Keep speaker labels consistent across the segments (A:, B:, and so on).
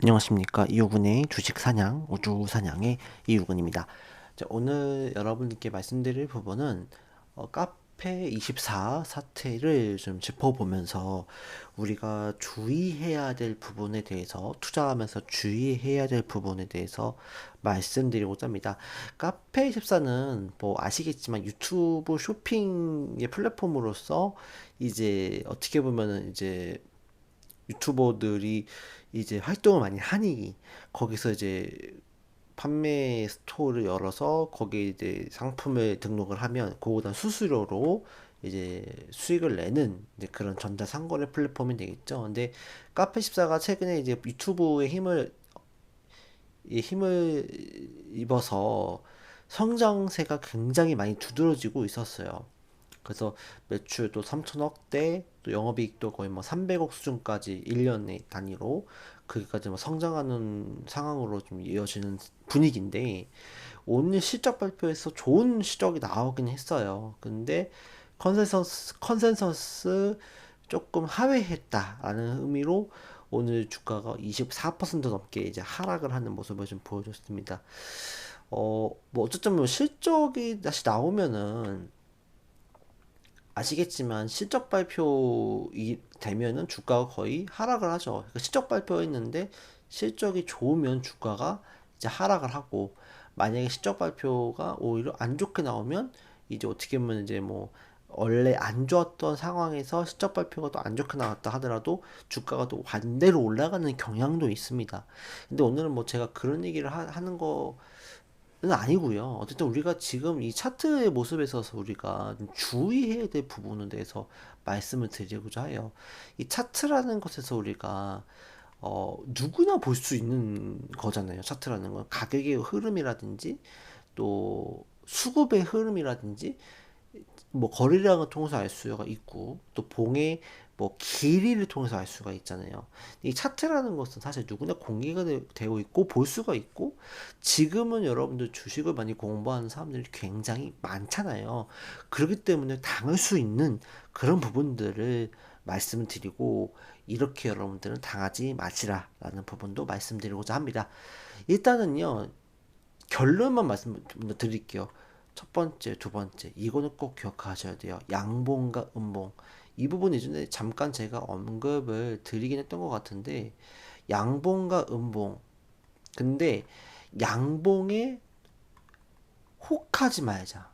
A: 안녕하십니까. 이호근의 주식 사냥, 우주 사냥의 이호근입니다. 자, 오늘 여러분께 말씀드릴 부분은 카페24 사태를 좀 짚어보면서 우리가 주의해야 될 부분에 대해서, 투자하면서 주의해야 될 부분에 대해서 말씀드리고자 합니다. 카페24는 뭐 아시겠지만 유튜브 쇼핑의 플랫폼으로서 이제 어떻게 보면은 이제 유튜버들이 이제 활동을 많이 하니 거기서 이제 판매 스토어를 열어서 거기에 이제 상품을 등록을 하면 그거보다 수수료로 이제 수익을 내는 이제 그런 전자 상거래 플랫폼이 되겠죠. 근데 카페14가 최근에 이제 유튜브의 힘을 입어서 성장세가 굉장히 많이 두드러지고 있었어요. 그래서 매출도 3천억대, 또 영업이익도 거의 뭐 300억 수준까지 1년의 단위로 그기까지 뭐 성장하는 상황으로 좀 이어지는 분위기인데 오늘 실적 발표에서 좋은 실적이 나오긴 했어요. 근데 컨센서스 조금 하회했다라는 의미로 오늘 주가가 24% 넘게 이제 하락을 하는 모습을 좀 보여줬습니다. 뭐 어쨌든 뭐 실적이 다시 나오면은 아시겠지만 실적 발표이 되면은 주가가 거의 하락을 하죠. 그러니까 실적 발표했는데 실적이 좋으면 주가가 이제 하락을 하고 만약에 실적 발표가 오히려 안 좋게 나오면 이제 어떻게 보면 이제 뭐 원래 안 좋았던 상황에서 실적 발표가 또 안 좋게 나왔다 하더라도 주가가 또 반대로 올라가는 경향도 있습니다. 근데 오늘은 뭐 제가 그런 얘기를 하는 거 아니고요. 어쨌든 우리가 지금 이 차트의 모습에 있어서 우리가 좀 주의해야 될 부분에 대해서 말씀을 드리고자 해요. 이 차트라는 것에서 우리가 누구나 볼 수 있는 거잖아요. 차트라는 건 가격의 흐름이라든지 또 수급의 흐름이라든지 뭐 거래량을 통해서 알 수가 있고 또 봉의 뭐 길이를 통해서 알 수가 있잖아요. 이 차트라는 것은 사실 누구나 공개가 되어 있고 볼 수가 있고 지금은 여러분들 주식을 많이 공부하는 사람들이 굉장히 많잖아요. 그렇기 때문에 당할 수 있는 그런 부분들을 말씀을 드리고 이렇게 여러분들은 당하지 마시라라는 부분도 말씀드리고자 합니다. 일단은요. 결론만 말씀드릴게요. 첫 번째, 두 번째, 이거는 꼭 기억하셔야 돼요. 양봉과 음봉. 이 부분 예전에 잠깐 제가 언급을 드리긴 했던 것 같은데, 양봉과 음봉. 근데 양봉에 혹하지 말자.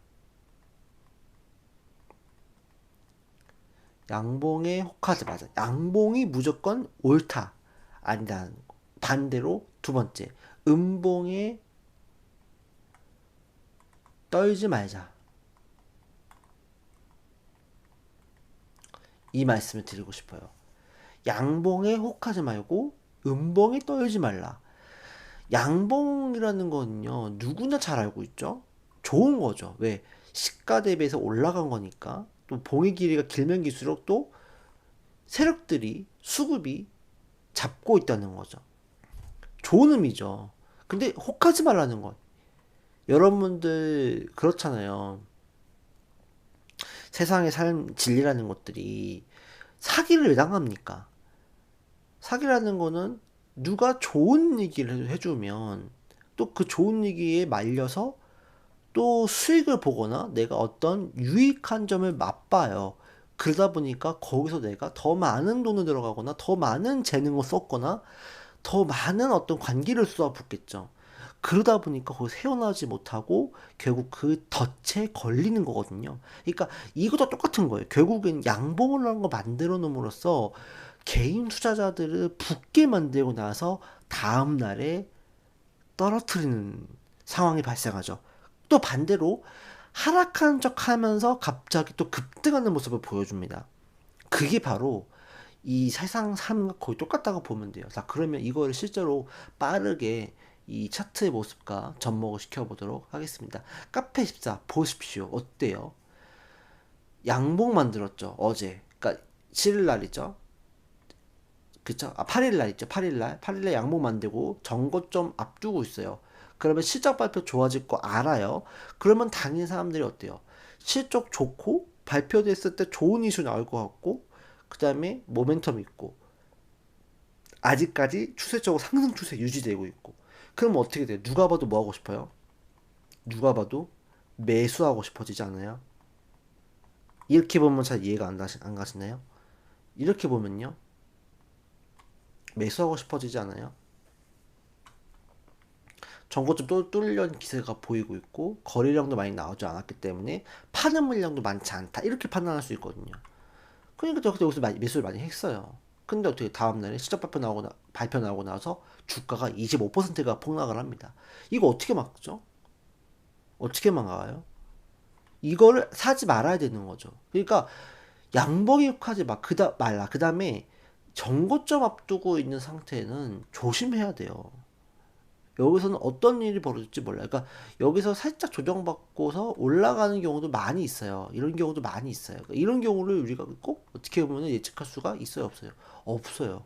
A: 양봉에 혹하지 말자. 양봉이 무조건 옳다. 아니다. 반대로 두 번째, 음봉에 떨지 말자. 이 말씀을 드리고 싶어요. 양봉에 혹하지 말고 음봉에 떨지 말라. 양봉이라는 거는요, 누구나 잘 알고 있죠? 좋은 거죠. 왜? 시가 대비해서 올라간 거니까. 또 봉의 길이가 길면 길수록 또 세력들이, 수급이 잡고 있다는 거죠. 좋은 의미죠. 근데 혹하지 말라는 거. 여러분들, 그렇잖아요. 세상의 삶, 진리라는 것들이 사기를 왜 당합니까? 사기라는 거는 누가 좋은 얘기를 해주면 또 그 좋은 얘기에 말려서 또 수익을 보거나 내가 어떤 유익한 점을 맛봐요. 그러다 보니까 거기서 내가 더 많은 돈을 들어가거나 더 많은 재능을 썼거나 더 많은 어떤 관계를 쏟아붓겠죠. 그러다 보니까 거기서 헤어나지 못하고 결국 그 덫에 걸리는 거거든요. 그러니까 이것도 똑같은 거예요. 결국엔 양봉을 하는 거 만들어 놓음으로써 개인 투자자들을 붙게 만들고 나서 다음 날에 떨어뜨리는 상황이 발생하죠. 또 반대로 하락한 척 하면서 갑자기 또 급등하는 모습을 보여줍니다. 그게 바로 이 세상 삶과 거의 똑같다고 보면 돼요. 자, 그러면 이거를 실제로 빠르게 이 차트의 모습과 접목을 시켜보도록 하겠습니다. 카페14 보십시오. 어때요? 양봉 만들었죠. 어제. 그러니까 7일 날이죠. 그쵸? 8일 날 있죠. 8일 날. 8일 날 양봉 만들고 전고점 앞두고 있어요. 그러면 실적 발표 좋아질 거 알아요. 그러면 당연히 사람들이 어때요? 실적 좋고 발표됐을 때 좋은 이슈 나올 것 같고 그 다음에 모멘텀 있고 아직까지 추세적으로 상승 추세 유지되고 있고. 그럼 어떻게 돼요? 누가 봐도 뭐 하고 싶어요? 누가 봐도 매수하고 싶어지지 않아요? 이렇게 보면 잘 이해가 안 가시나요? 이렇게 보면요. 매수하고 싶어지지 않아요? 전고점 또 뚫려는 기세가 보이고 있고 거래량도 많이 나오지 않았기 때문에 파는 물량도 많지 않다. 이렇게 판단할 수 있거든요. 그러니까 저 그때 여기서 매수를 많이 했어요. 근데 어떻게 다음날에 실적 발표 나오고 나서 주가가 25%가 폭락을 합니다. 이거 어떻게 막죠? 어떻게 막아요? 이거를 사지 말아야 되는 거죠. 그러니까 양봉이하지 말라. 그 다음에 정고점 앞두고 있는 상태는 조심해야 돼요. 여기서는 어떤 일이 벌어질지 몰라요. 그러니까 여기서 살짝 조정받고서 올라가는 경우도 많이 있어요. 이런 경우도 많이 있어요. 그러니까 이런 경우를 우리가 꼭 어떻게 보면 예측할 수가 있어요, 없어요? 없어요.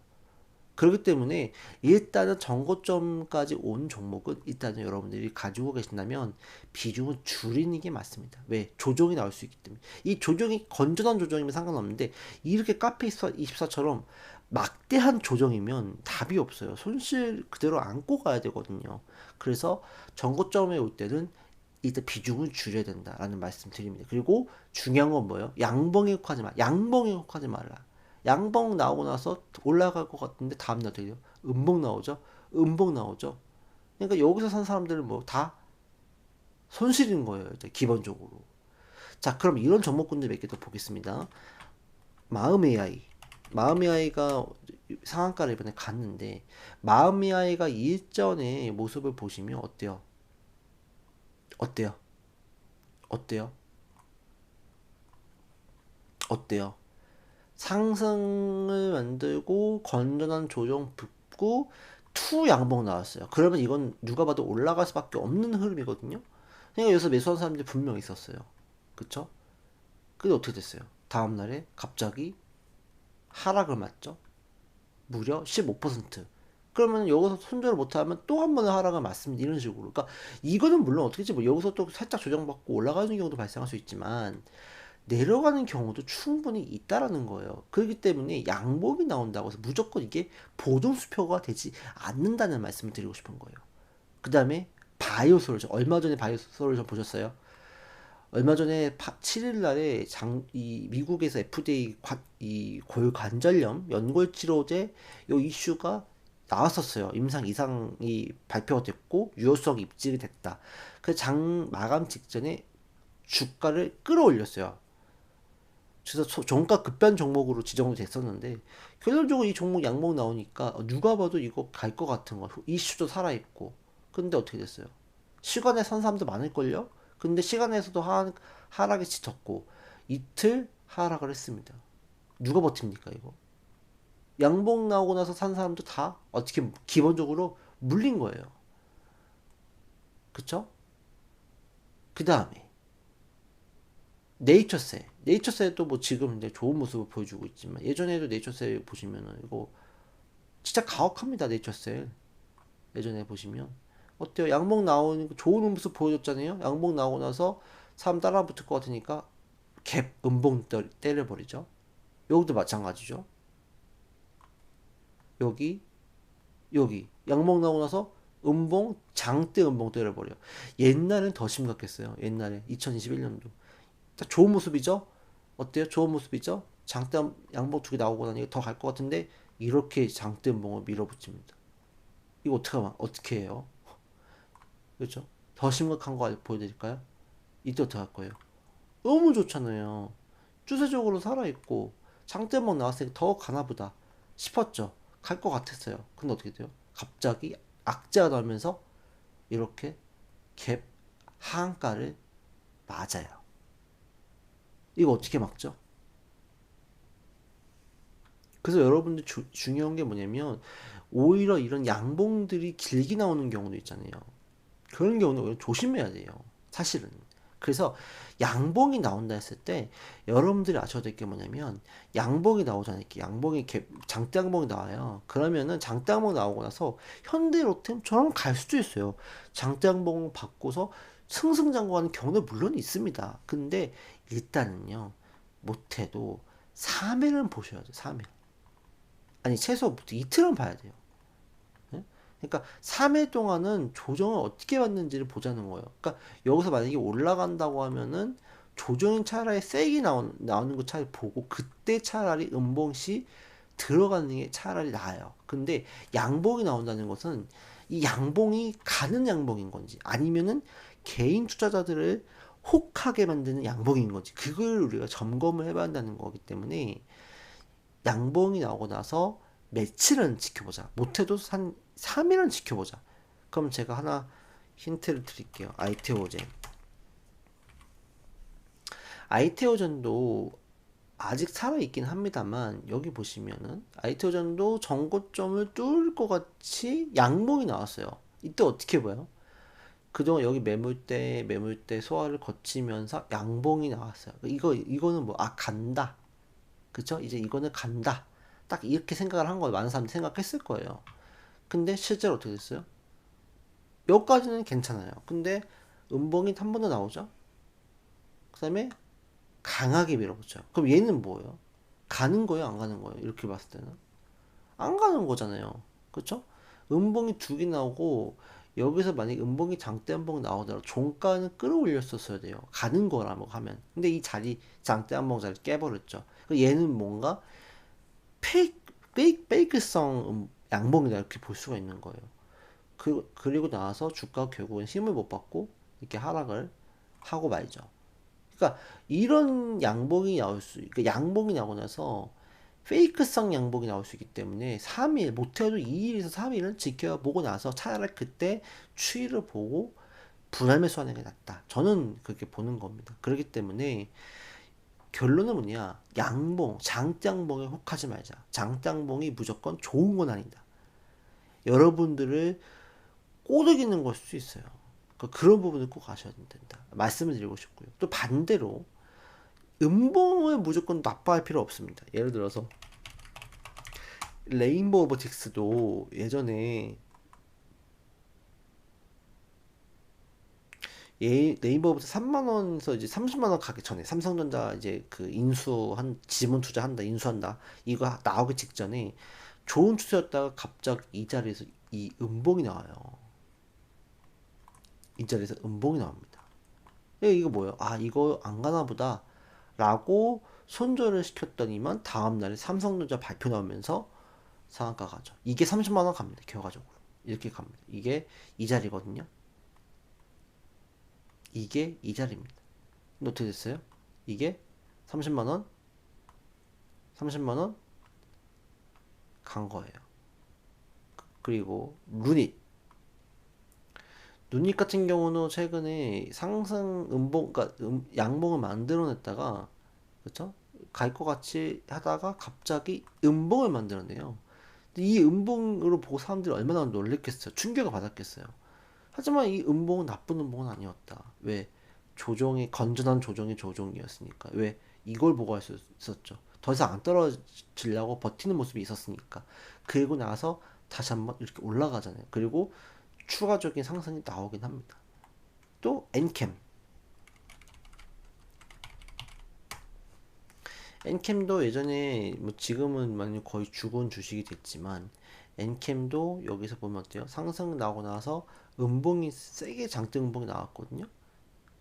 A: 그렇기 때문에 일단은 정고점까지 온 종목은 일단은 여러분들이 가지고 계신다면 비중은 줄이는 게 맞습니다. 왜? 조정이 나올 수 있기 때문에. 이 조정이 건전한 조정이면 상관없는데 이렇게 카페24처럼 막대한 조정이면 답이 없어요. 손실 그대로 안고 가야 되거든요. 그래서 정고점에 올 때는 일단 비중을 줄여야 된다라는 말씀 드립니다. 그리고 중요한 건 뭐예요? 양봉에 혹하지 마. 양봉에 혹하지 말라. 양봉 나오고 나서 올라갈 것 같은데 다음날 어떻게 돼요? 음봉 나오죠? 음봉 나오죠? 그러니까 여기서 산 사람들은 뭐 다 손실인 거예요. 일단 기본적으로. 자, 그럼 이런 종목군들 몇 개 더 보겠습니다. 마음 AI. 마음 AI가 상한가를 이번에 갔는데 마음 AI가 일전의 모습을 보시면 어때요? 어때요? 어때요? 어때요? 상승을 만들고 건전한 조정 붙고 투 양봉 나왔어요. 그러면 이건 누가 봐도 올라갈 수밖에 없는 흐름이거든요. 그러니까 여기서 매수한 사람들이 분명 있었어요. 그쵸? 근데 어떻게 됐어요? 다음날에 갑자기 하락을 맞죠? 무려 15%. 그러면 여기서 손절을 못하면 또 한 번의 하락을 맞습니다. 이런 식으로. 그러니까 이거는 물론 어떻게지 뭐 여기서 또 살짝 조정받고 올라가는 경우도 발생할 수 있지만 내려가는 경우도 충분히 있다라는 거예요. 그렇기 때문에 양복이 나온다고 해서 무조건 이게 보증수표가 되지 않는다는 말씀을 드리고 싶은 거예요. 그 다음에 바이오솔루션. 얼마 전에 바이오솔루션 보셨어요? 얼마 전에 7일 날에 이 미국에서 FDA 이 골관절염 연골치료제 요 이슈가 나왔었어요. 임상 이상이 발표가 됐고 유효성 입증이 됐다. 그 장 마감 직전에 주가를 끌어올렸어요. 그래서 종가 급변 종목으로 지정이 됐었는데 결론적으로 이 종목 양목 나오니까 누가 봐도 이거 갈 것 같은 거 이슈도 살아있고 근데 어떻게 됐어요? 시간에 산 사람도 많을걸요? 근데 시간에서도 하락이 짙었고 이틀 하락을 했습니다. 누가 버팁니까 이거? 양봉 나오고 나서 산 사람도 다 어떻게 기본적으로 물린 거예요. 그쵸? 그 다음에 네이처셀. 네이처셀도 뭐 지금 이제 좋은 모습을 보여주고 있지만 예전에도 네이처셀 보시면은 이거 진짜 가혹합니다. 네이처셀. 예전에 보시면 어때요? 양봉 나오는 거 좋은 모습 보여줬잖아요. 양봉 나오고 나서 사람 따라 붙을 것 같으니까 갭 음봉 때려버리죠. 여기도 마찬가지죠. 여기 여기 양봉 나오고 나서 음봉 장대 음봉 때려버려. 옛날엔 더 심각했어요. 옛날에 2021년도 좋은 모습이죠. 어때요? 좋은 모습이죠. 장대 양봉 두 개 나오고 나니까 더 갈 것 같은데 이렇게 장대 음봉을 밀어붙입니다. 이거 어떻게 해요? 그렇죠? 더 심각한 거 보여드릴까요? 이때 어떻게 할 거예요? 너무 좋잖아요. 추세적으로 살아있고 장대목 나왔으니까 더 가나보다 싶었죠. 갈 것 같았어요. 근데 어떻게 돼요? 갑자기 악재가 나면서 이렇게 갭 하한가를 맞아요. 이거 어떻게 막죠? 그래서 여러분들 중요한 게 뭐냐면 오히려 이런 양봉들이 길게 나오는 경우도 있잖아요. 그런 경우는 오히려 조심해야 돼요. 사실은. 그래서 양봉이 나온다 했을 때 여러분들이 아셔야 될 게 뭐냐면 양봉이 나오잖아요. 이렇게 양봉이 장대 양봉이 나와요. 그러면은 장대 양봉 나오고 나서 현대로템처럼 갈 수도 있어요. 장대 양봉 받고서 승승장구하는 경우도 물론 있습니다. 근데 일단은요 못해도 3일은 보셔야죠. 3일. 아니 최소 이틀은 봐야 돼요. 예? 그러니까 3일 동안은 조정을 어떻게 받는지를 보자는 거예요. 그러니까 여기서 만약에 올라간다고 하면은 조정이 차라리 세게 나오는 거 차라리 보고 그때 차라리 음봉시 들어가는 게 차라리 나아요. 근데 양봉이 나온다는 것은 이 양봉이 가는 양봉인 건지 아니면은 개인 투자자들을 혹하게 만드는 양봉인 건지 그걸 우리가 점검을 해봐야 한다는 거기 때문에 양봉이 나오고 나서 며칠은 지켜보자. 못해도 한 3일은 지켜보자. 그럼 제가 하나 힌트를 드릴게요. 아이테오젠. 아이테오젠도 아직 살아있긴 합니다만 여기 보시면은 아이테오젠도 전고점을 뚫을 것 같이 양봉이 나왔어요. 이때 어떻게 보여요? 그동안 여기 매물대 소화를 거치면서 양봉이 나왔어요. 이거는 뭐 간다. 그쵸? 이제 이거는 간다. 딱 이렇게 생각을 한 거예요. 많은 사람들이 생각했을 거예요. 근데 실제로 어떻게 됐어요? 여기까지는 괜찮아요. 근데 음봉이 한 번 더 나오죠? 그 다음에 강하게 밀어붙죠. 그럼 얘는 뭐예요? 가는 거예요? 안 가는 거예요? 이렇게 봤을 때는. 안 가는 거잖아요. 그쵸? 음봉이 두 개 나오고, 여기서 만약에 음봉이 장대 한 번 나오더라도 종가는 끌어올렸었어야 돼요. 가는 거라고 하면. 근데 이 자리, 장대 한 번 자리 깨버렸죠. 얘는 뭔가 페이크성 양봉이다 이렇게 볼 수가 있는 거예요. 그리고 나서 주가 결국은 힘을 못 받고 이렇게 하락을 하고 말죠. 그러니까 이런 양봉이 그러니까 양봉이 나오고 나서 페이크성 양봉이 나올 수 있기 때문에 3일, 못해도 2일에서 3일은 지켜보고 나서 차라리 그때 추이를 보고 분할 매수하는 게 낫다. 저는 그렇게 보는 겁니다. 그렇기 때문에 결론은 뭐냐? 양봉, 장장봉에 혹하지 말자. 장장봉이 무조건 좋은 건 아니다. 여러분들을 꼬드기는 걸 수 있어요. 그런 부분을 꼭 아셔야 된다. 말씀을 드리고 싶고요. 또 반대로 음봉을 무조건 나빠할 필요 없습니다. 예를 들어서 레인보우 오버틱스도 예전에 네이버부터 3만 원에서 이제 30만 원 가기 전에 삼성전자 이제 그 지분 투자한다, 인수한다 이거 나오기 직전에 좋은 추세였다가 갑자기 이 자리에서 이 음봉이 나와요. 이 자리에서 음봉이 나옵니다. 이거 뭐예요? 이거 안 가나 보다 라고 손절을 시켰더니만 다음날에 삼성전자 발표 나오면서 상한가 가죠. 이게 30만 원 갑니다. 결과적으로 이렇게 갑니다. 이게 이 자리거든요. 이게 이 자리입니다. 근데 어떻게 됐어요? 이게 30만 원, 30만 원 간 거예요. 그리고 루닛 같은 경우는 최근에 상승 그러니까 양봉을 만들어냈다가 그렇죠? 갈 것 같이 하다가 갑자기 음봉을 만들어내요. 이 음봉으로 보고 사람들이 얼마나 놀랬겠어요. 충격을 받았겠어요. 하지만 이 음봉은 나쁜 음봉은 아니었다. 왜? 건전한 조정의 조정이었으니까. 왜? 이걸 보고 할 수 있었죠. 더 이상 안 떨어지려고 버티는 모습이 있었으니까. 그리고 나서 다시 한번 이렇게 올라가잖아요. 그리고 추가적인 상승이 나오긴 합니다. 또 엔캠. 엔캠도 예전에 뭐 지금은 많이 거의 죽은 주식이 됐지만 엔캠도 여기서 보면 어때요? 상승 나오고 나서 음봉이 세게 장대 음봉이 나왔거든요.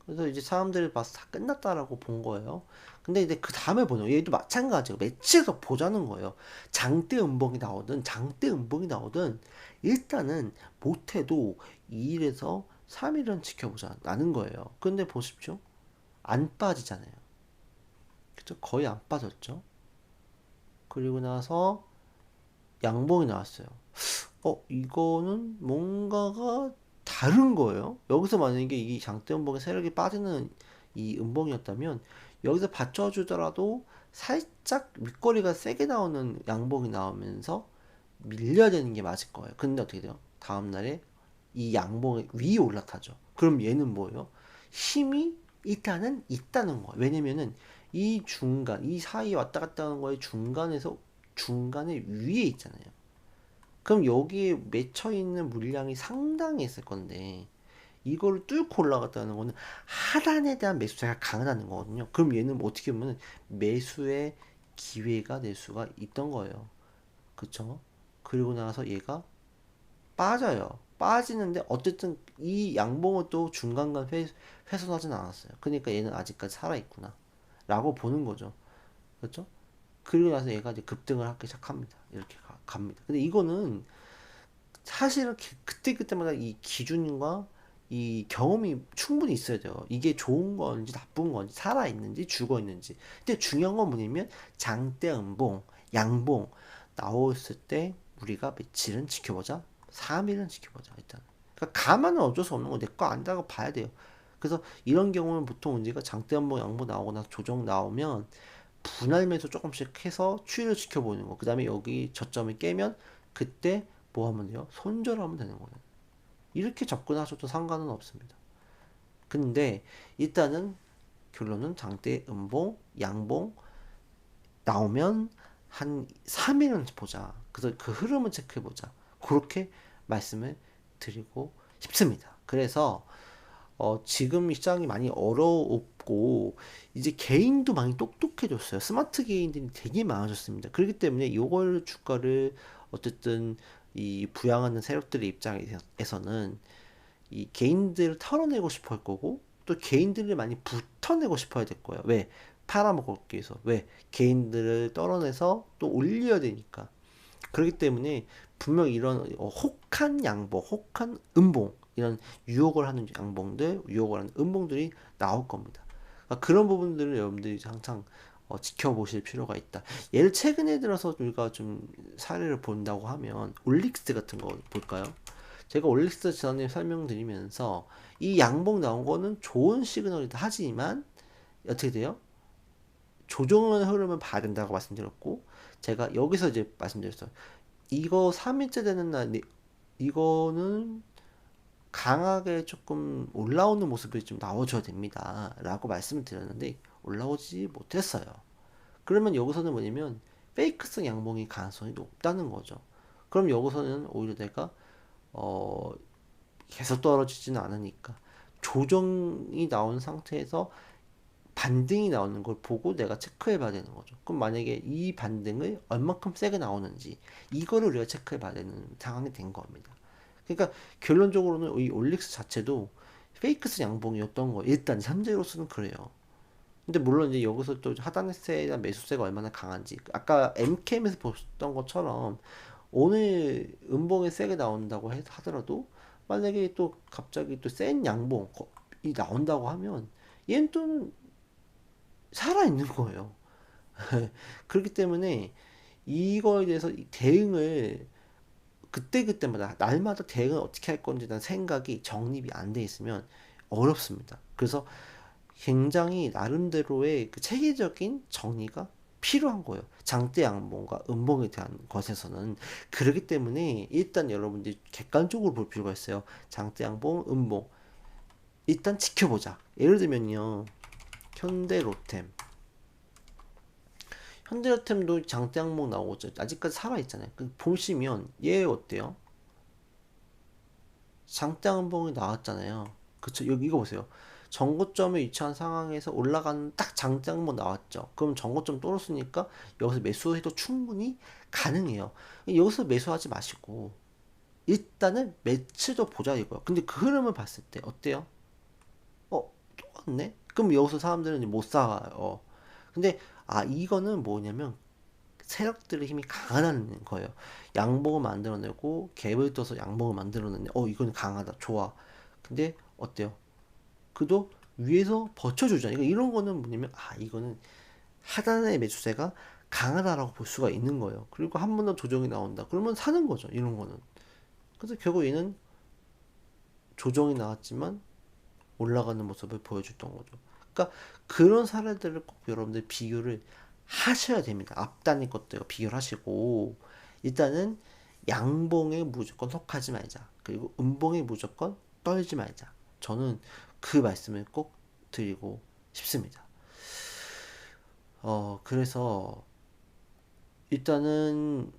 A: 그래서 이제 사람들이 봐서 다 끝났다라고 본 거예요. 근데 이제 그 다음에 보는 얘도 마찬가지고 매치해서 보자는 거예요. 장대 음봉이 나오든 일단은 못해도 2일에서 3일은 지켜보자라는 거예요. 근데 보십시오. 안 빠지잖아요. 그죠? 거의 안 빠졌죠. 그리고 나서 양봉이 나왔어요. 이거는 뭔가가 다른 거예요. 여기서 만약에 이 장대 음봉의 세력이 빠지는 이 음봉이었다면 여기서 받쳐주더라도 살짝 윗거리가 세게 나오는 양봉이 나오면서 밀려야 되는 게 맞을 거예요. 근데 어떻게 돼요? 다음날에 이 양봉이 위에 올라타죠. 그럼 얘는 뭐예요? 힘이 일단은 있다는 거예요. 왜냐면은 이 사이 왔다 갔다 하는 거에 중간에 위에 있잖아요. 그럼 여기에 맺혀 있는 물량이 상당히 있을 건데 이거를 뚫고 올라갔다는 거는 하단에 대한 매수세가 강하다는 거거든요. 그럼 얘는 어떻게 보면 매수의 기회가 될 수가 있던 거예요. 그쵸? 그리고 나서 얘가 빠져요. 빠지는데 어쨌든 이 양봉은 또 중간간 훼손하진 않았어요. 그러니까 얘는 아직까지 살아있구나 라고 보는 거죠. 그렇죠? 그리고 나서 얘가 이제 급등을 하기 시작합니다. 이렇게 갑니다. 근데 이거는 사실은 그때그때마다 이 기준과 이 경험이 충분히 있어야 돼요. 이게 좋은 건지 나쁜 건지 살아있는지 죽어있는지. 근데 중요한 건 뭐냐면 장대 음봉, 양봉 나왔을 때 우리가 며칠은 지켜보자. 3일은 지켜보자 일단. 그러니까 가만은 어쩔 수 없는 거 내 거 안다고 봐야 돼요. 그래서 이런 경우는 보통 우리가 장대 음봉, 양봉 나오고 나서 조정 나오면 분할 매수 조금씩 해서 추이를 지켜보는 거. 그 다음에 여기 저점을 깨면 그때 뭐 하면 돼요? 손절하면 되는 거예요. 이렇게 접근하셔도 상관은 없습니다. 근데 일단은 결론은 장대 음봉, 양봉 나오면 한 3일은 보자. 그래서 그 흐름을 체크해 보자. 그렇게 말씀을 드리고 싶습니다. 그래서 지금 시장이 많이 어려웠고 이제 개인도 많이 똑똑해졌어요. 스마트 개인들이 되게 많아졌습니다. 그렇기 때문에 이걸 주가를 어쨌든 이 부양하는 세력들의 입장에서는 이 개인들을 털어내고 싶어 할 거고 또 개인들을 많이 붙어내고 싶어 해야 될 거예요. 왜? 팔아먹기 위해서. 왜? 개인들을 떨어내서 또 올려야 되니까. 그렇기 때문에 분명 이런 혹한 양봉, 혹한 음봉 이런 유혹을 하는 양봉들, 유혹을 하는 음봉들이 나올 겁니다. 그러니까 그런 부분들을 여러분들이 항상 지켜보실 필요가 있다. 예를 최근에 들어서 우리가 좀 사례를 본다고 하면 올릭스 같은 거 볼까요? 제가 올릭스 지난해 설명드리면서 이 양봉 나온 거는 좋은 시그널이다 하지만 어떻게 돼요? 조정의 흐름을 봐야 된다고 말씀드렸고 제가 여기서 이제 말씀드렸어요. 이거 3일째 되는 날 이거는 강하게 조금 올라오는 모습이 좀 나와줘야 됩니다. 라고 말씀을 드렸는데 올라오지 못했어요. 그러면 여기서는 뭐냐면 페이크성 양봉이 가능성이 높다는 거죠. 그럼 여기서는 오히려 내가 어, 계속 떨어지지는 않으니까 조정이 나온 상태에서 반등이 나오는 걸 보고 내가 체크해 봐야 되는 거죠. 그럼 만약에 이 반등을 얼만큼 세게 나오는지 이거를 우리가 체크해 봐야 되는 상황이 된 겁니다. 그러니까 결론적으로는 이 올릭스 자체도 페이크스 양봉이었던 거 일단 현재로서는 그래요. 근데 물론 이제 여기서 또 하단세나 매수세가 얼마나 강한지 아까 MKM에서 보셨던 것처럼 오늘 음봉이 세게 나온다고 하더라도 만약에 또 갑자기 또 센 양봉이 나온다고 하면 얘는 또 살아있는 거예요. 그렇기 때문에 이거에 대해서 대응을 그때그때마다 날마다 대응을 어떻게 할 건지 대한 생각이 정립이 안 돼 있으면 어렵습니다. 그래서 굉장히 나름대로의 그 체계적인 정리가 필요한 거예요. 장대 양봉과 음봉에 대한 것에서는. 그렇기 때문에 일단 여러분들이 객관적으로 볼 필요가 있어요. 장대 양봉, 음봉. 일단 지켜보자. 예를 들면요. 현대로템. 현대로템도 장대 양봉 나오고 아직까지 살아있잖아요. 보시면 얘 어때요? 장대 양봉이 나왔잖아요. 그쵸? 여기 이거 보세요. 전고점에 위치한 상황에서 올라가는 딱 장대 양봉 나왔죠. 그럼 전고점 떨어졌으니까 여기서 매수해도 충분히 가능해요. 여기서 매수하지 마시고 일단은 매치도 보자 이거요. 근데 그 흐름을 봤을 때 어때요? 똑같네? 그럼 여기서 사람들은 못 사요. 근데 이거는 뭐냐면 세력들의 힘이 강하다는 거예요. 양봉을 만들어내고 갭을 떠서 양봉을 만들어내네. 이건 강하다. 좋아. 근데 어때요? 그도 위에서 버텨주잖아요. 그러니까 이런 거는 뭐냐면 이거는 하단의 매수세가 강하다라고 볼 수가 있는 거예요. 그리고 한 번 더 조정이 나온다. 그러면 사는 거죠. 이런 거는. 그래서 결국 얘는 조정이 나왔지만 올라가는 모습을 보여줬던 거죠. 그러니까 그런 사례들을 꼭 여러분들 비교를 하셔야 됩니다. 앞단의 것들과 비교를 하시고 일단은 양봉에 무조건 속하지 말자. 그리고 음봉에 무조건 떨지 말자. 저는 그 말씀을 꼭 드리고 싶습니다. 그래서 일단은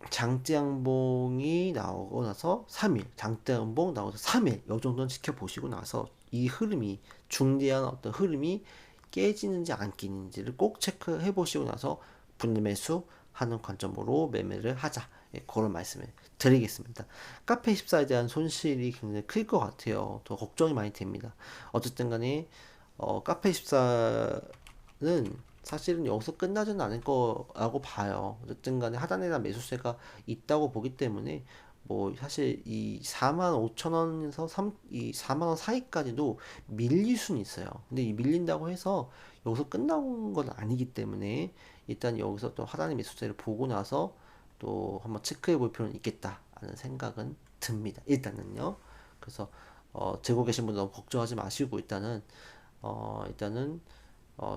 A: 장대양봉이 나오고 나서 3일, 장대양봉 나오고 3일, 이 정도는 지켜보시고 나서 이 흐름이, 중대한 어떤 흐름이 깨지는지 안 깨지는지를 꼭 체크해 보시고 나서 분매수 하는 관점으로 매매를 하자. 예, 그런 말씀을 드리겠습니다. 카페24에 대한 손실이 굉장히 클 것 같아요. 더 걱정이 많이 됩니다. 어쨌든 간에 카페24는 사실은 여기서 끝나지는 않을 거라고 봐요. 어쨌든 간에 하단에 대한 매수세가 있다고 보기 때문에 뭐 사실 이 4만 5천 원에서 이 4만 원 사이까지도 밀릴 수는 있어요. 근데 이 밀린다고 해서 여기서 끝난 건 아니기 때문에 일단 여기서 또 하단의 매수세를 보고 나서 또 한번 체크해 볼 필요는 있겠다라는 생각은 듭니다. 일단은요. 그래서 들고 계신 분들 너무 걱정하지 마시고 일단은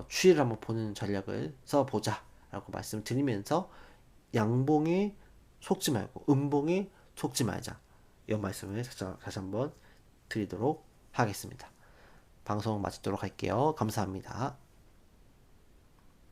A: 추이를 한번 보는 전략을 써보자라고 말씀드리면서 양봉에 속지 말고 음봉에 속지 말자. 이 말씀을 다시 한번 드리도록 하겠습니다. 방송 마치도록 할게요. 감사합니다.